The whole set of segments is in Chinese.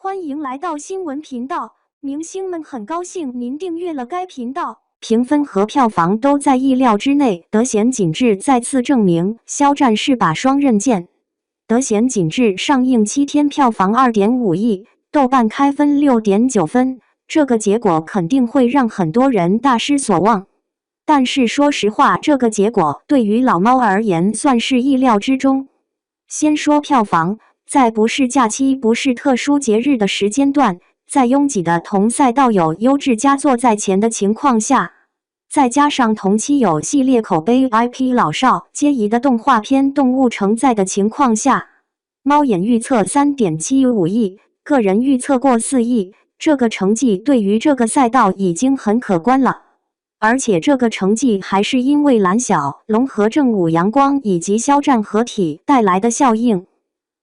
欢迎来到新闻频道，明星们很高兴您订阅了该频道。评分和票房都在意料之内，《德贤锦志》再次证明肖战是把双刃剑。《德贤锦志》上映7天票房2.5亿，豆瓣开分6.9分，这个结果肯定会让很多人大失所望。但是说实话，这个结果对于老猫而言算是意料之中。先说票房。在不是假期、不是特殊节日的时间段，在拥挤的同赛道有优质佳作在前的情况下，再加上同期有系列口碑 IP 老少皆宜的动画片《动物城》在的情况下，猫眼预测3.75亿，个人预测过4亿，这个成绩对于这个赛道已经很可观了。而且这个成绩还是因为蓝小龙和正午阳光以及肖战合体带来的效应。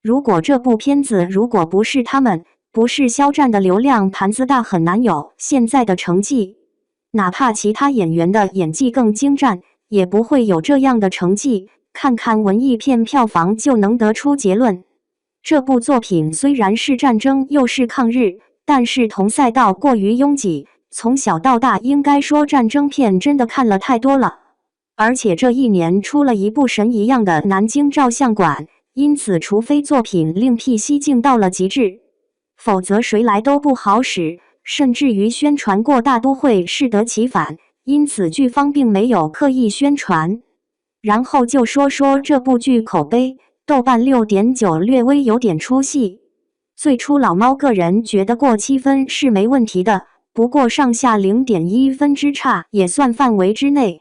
如果这部片子如果不是他们，不是肖战的流量盘子大，很难有现在的成绩。哪怕其他演员的演技更精湛，也不会有这样的成绩。看看文艺片票房就能得出结论。这部作品虽然是战争又是抗日，但是同赛道过于拥挤，从小到大应该说战争片真的看了太多了。而且这一年出了一部神一样的《南京照相馆》。因此，除非作品另辟蹊径到了极致，否则谁来都不好使，甚至于宣传过大都会适得其反。因此，剧方并没有刻意宣传。然后就说说这部剧口碑，豆瓣6.9略微有点出戏。最初老猫个人觉得过7分是没问题的，不过上下0.1分之差也算范围之内。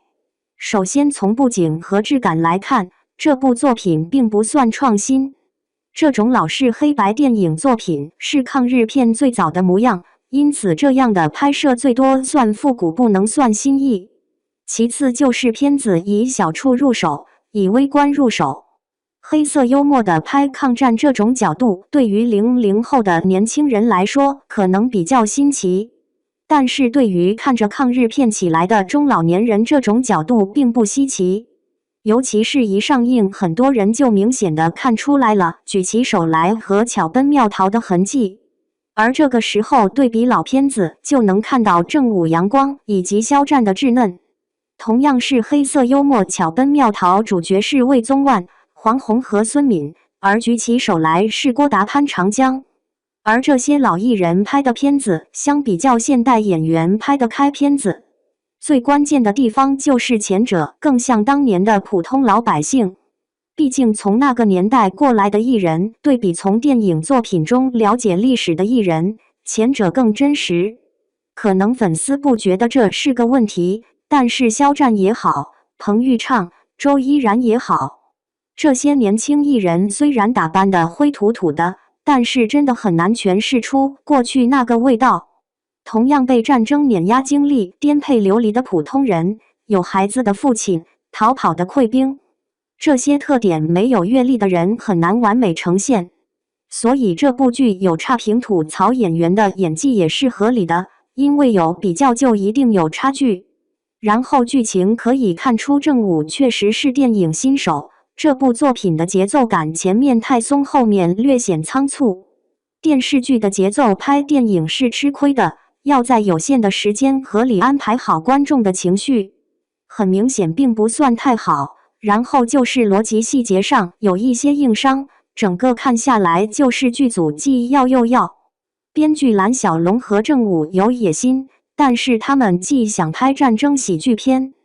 首先从布景和质感来看，这部作品并不算创新，这种老式黑白电影作品是抗日片最早的模样，因此这样的拍摄最多算复古，不能算新意。其次就是片子以小处入手，以微观入手，黑色幽默的拍抗战这种角度，对于00后的年轻人来说可能比较新奇，但是对于看着抗日片起来的中老年人，这种角度并不稀奇。尤其是一上映，很多人就明显的看出来了举起手来和巧奔妙逃的痕迹。而这个时候对比老片子，就能看到正午阳光以及肖战的稚嫩。同样是黑色幽默巧奔妙逃，主角是魏宗万、黄宏和孙敏，而举起手来是郭达、潘长江。而这些老艺人拍的片子，相比较现代演员拍的开片子，最关键的地方就是前者更像当年的普通老百姓，毕竟从那个年代过来的艺人，对比从电影作品中了解历史的艺人，前者更真实。可能粉丝不觉得这是个问题，但是肖战也好，彭昱畅、周依然也好，这些年轻艺人虽然打扮得灰土土的，但是真的很难诠释出过去那个味道。同样被战争碾压经历颠沛流离的普通人，有孩子的父亲，逃跑的溃兵，这些特点没有阅历的人很难完美呈现。所以这部剧有差评吐槽演员的演技也是合理的，因为有比较就一定有差距。然后剧情可以看出正午确实是电影新手，这部作品的节奏感前面太松，后面略显仓促。电视剧的节奏拍电影是吃亏的，要在有限的时间合理安排好观众的情绪，很明显并不算太好。然后就是逻辑细节上有一些硬伤，整个看下来就是剧组既要又要。编剧蓝小龙和正午有野心，但是他们既想拍战争喜剧片，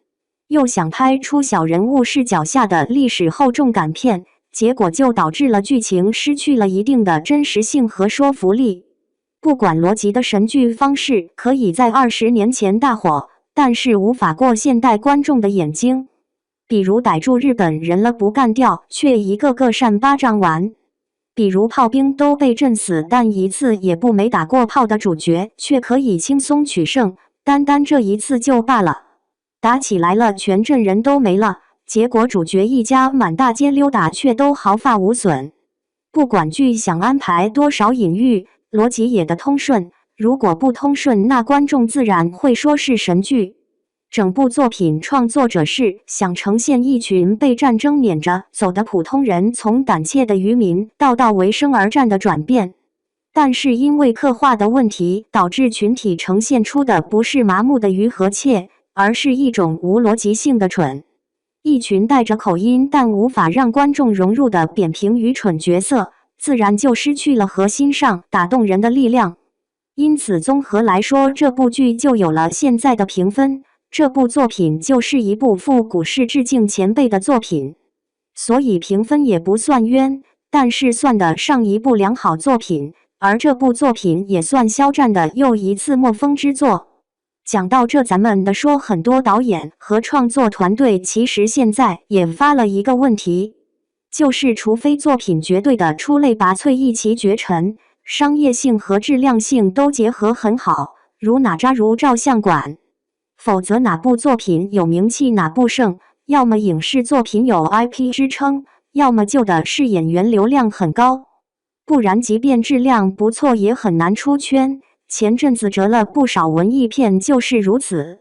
又想拍出小人物视角下的历史厚重感片，结果就导致了剧情失去了一定的真实性和说服力。不管逻辑的神剧方式可以在20年前大火，但是无法过现代观众的眼睛。比如逮住日本人了不干掉，却一个个扇巴掌丸；比如炮兵都被震死，但一次也不没打过炮的主角，却可以轻松取胜，单单这一次就罢了。打起来了，全镇人都没了，结果主角一家满大街溜达，却都毫发无损。不管剧想安排多少隐喻，逻辑也得通顺，如果不通顺，那观众自然会说是神剧。整部作品创作者是想呈现一群被战争撵着走的普通人从胆怯的渔民到为生而战的转变。但是因为刻画的问题，导致群体呈现出的不是麻木的愚和怯，而是一种无逻辑性的蠢。一群带着口音但无法让观众融入的扁平愚蠢角色，自然就失去了核心上打动人的力量。因此，综合来说，这部剧就有了现在的评分。这部作品就是一部赴古式致敬前辈的作品，所以评分也不算冤，但是算得上一部良好作品。而这部作品也算肖战的又一次墨风之作。讲到这，咱们的说，很多导演和创作团队其实现在也发了一个问题，就是除非作品绝对的出类拔萃、一骑绝尘，商业性和质量性都结合很好，如哪吒如照相馆，否则哪部作品有名气哪部胜，要么影视作品有 IP 支撑，要么就的是演员流量很高。不然即便质量不错也很难出圈，前阵子折了不少文艺片就是如此。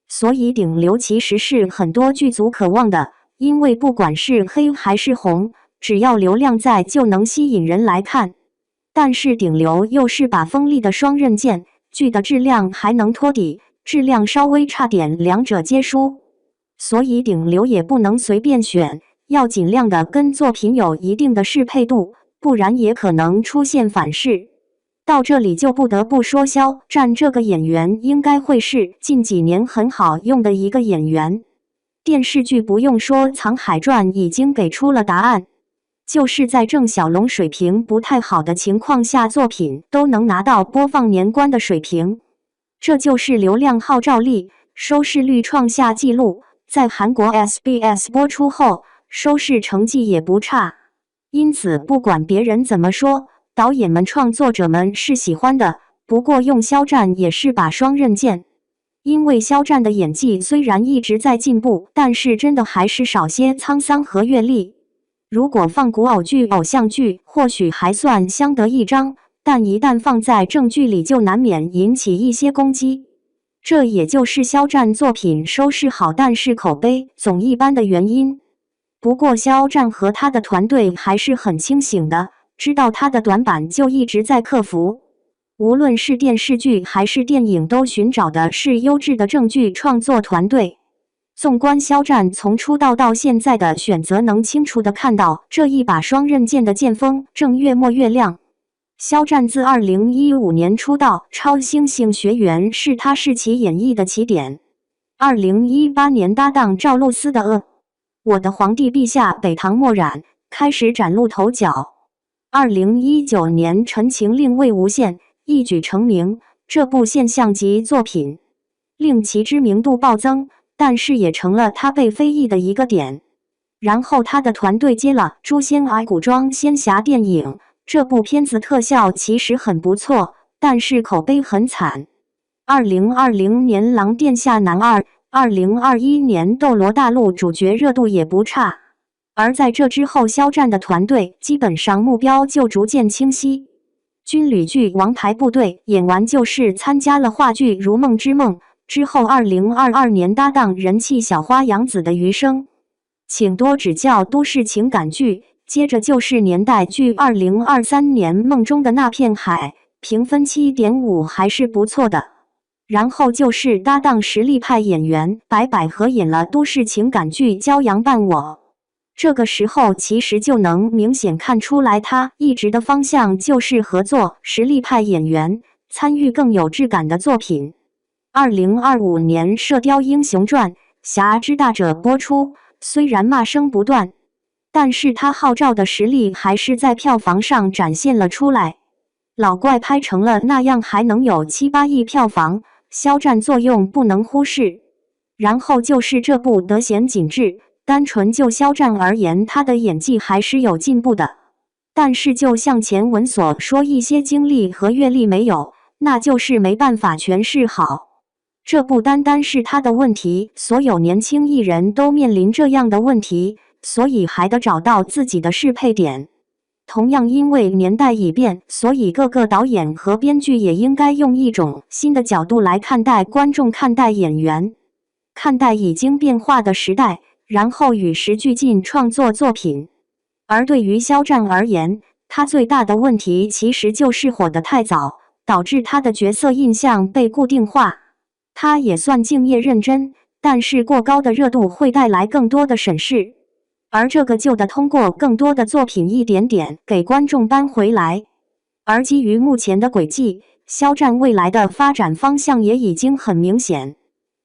所以顶流其实是很多剧组渴望的，因为不管是黑还是红，只要流量在就能吸引人来看。但是顶流又是把锋利的双刃剑，剧的质量还能托底，质量稍微差点两者皆输。所以顶流也不能随便选，要尽量的跟作品有一定的适配度，不然也可能出现反噬。到这里就不得不说，肖战这个演员应该会是近几年很好用的一个演员。电视剧不用说，《藏海传》已经给出了答案，就是在郑晓龙水平不太好的情况下，作品都能拿到播放年关的水平，这就是流量号召力，收视率创下纪录。在韩国 SBS 播出后，收视成绩也不差。因此，不管别人怎么说，导演们、创作者们是喜欢的。不过，用肖战也是把双刃剑，因为肖战的演技虽然一直在进步，但是真的还是少些沧桑和阅历。如果放古偶剧、偶像剧，或许还算相得益彰，但一旦放在正剧里，就难免引起一些攻击。这也就是肖战作品收视好，但是口碑总一般的原因。不过肖战和他的团队还是很清醒的，知道他的短板就一直在克服。无论是电视剧还是电影，都寻找的是优质的正剧创作团队。纵观肖战从出道到现在的选择，能清楚地看到这一把双刃剑的剑锋正越磨越亮。肖战自2015年出道，《超星星学园》是他士气演绎的起点。2018年搭档赵露思的我的皇帝陛下北唐墨染开始崭露头角。2019年陈情令为无限一举成名，这部现象级作品令其知名度暴增，但是也成了他被非议的一个点。然后他的团队接了《诛仙儿》古装仙侠电影，这部片子特效其实很不错，但是口碑很惨。2020年《狼殿下男二》2021年斗罗大陆主角热度也不差，而在这之后，肖战的团队基本上目标就逐渐清晰。军旅剧《王牌部队》演完就是参加了话剧《如梦之梦》，之后2022年搭档人气小花杨紫的《余生》，请多指教都市情感剧，接着就是年代剧2023年《梦中的那片海》，评分7.5还是不错的。然后就是搭档实力派演员白百合演了都市情感剧《骄阳伴我》，这个时候其实就能明显看出来，他一直的方向就是合作实力派演员，参与更有质感的作品。2025年《射雕英雄传：侠之大者》播出，虽然骂声不断，但是他号召的实力还是在票房上展现了出来。老怪拍成了那样，还能有7-8亿票房，肖战作用不能忽视。然后就是这部《德贤景致》，单纯就肖战而言，他的演技还是有进步的。但是就像前文所说，一些经历和阅历没有，那就是没办法诠释好。这不单单是他的问题，所有年轻艺人都面临这样的问题，所以还得找到自己的适配点。同样，因为年代已变，所以各个导演和编剧也应该用一种新的角度来看待观众、看待演员，看待已经变化的时代，然后与时俱进创作作品。而对于肖战而言，他最大的问题其实就是火得太早，导致他的角色印象被固定化。他也算敬业认真，但是过高的热度会带来更多的审视，而这个就得通过更多的作品一点点给观众扳回来。而基于目前的轨迹，肖战未来的发展方向也已经很明显。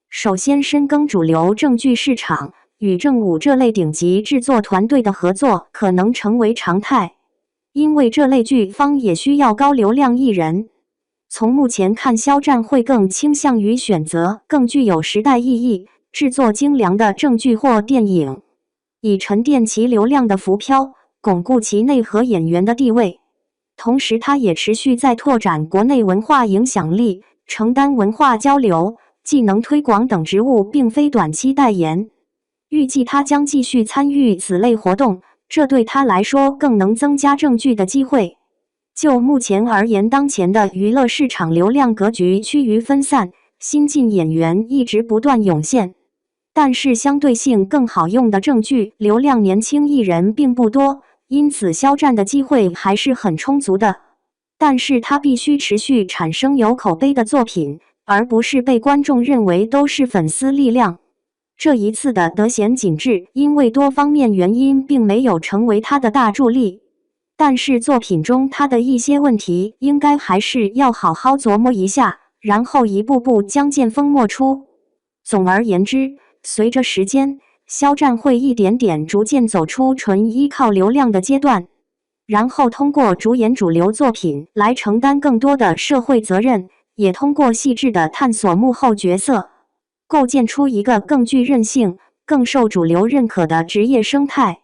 首先，深耕主流正剧市场，与正午这类顶级制作团队的合作可能成为常态。因为这类剧方也需要高流量艺人。从目前看，肖战会更倾向于选择更具有时代意义、制作精良的正剧或电影，以沉淀其流量的浮漂，巩固其内核演员的地位。同时，他也持续在拓展国内文化影响力，承担文化交流、技能推广等职务，并非短期代言。预计他将继续参与此类活动。这对他来说更能增加正剧的机会。就目前而言，当前的娱乐市场流量格局趋于分散，新晋演员一直不断涌现，但是相对性更好用的正剧流量年轻艺人并不多，因此肖战的机会还是很充足的。但是他必须持续产生有口碑的作品，而不是被观众认为都是粉丝力量。这一次的得闲景致，因为多方面原因，并没有成为他的大助力。但是作品中他的一些问题，应该还是要好好琢磨一下，然后一步步将见风莫出。总而言之，随着时间，肖战会一点点逐渐走出纯依靠流量的阶段，然后通过主演主流作品来承担更多的社会责任，也通过细致的探索幕后角色，构建出一个更具韧性、更受主流认可的职业生态。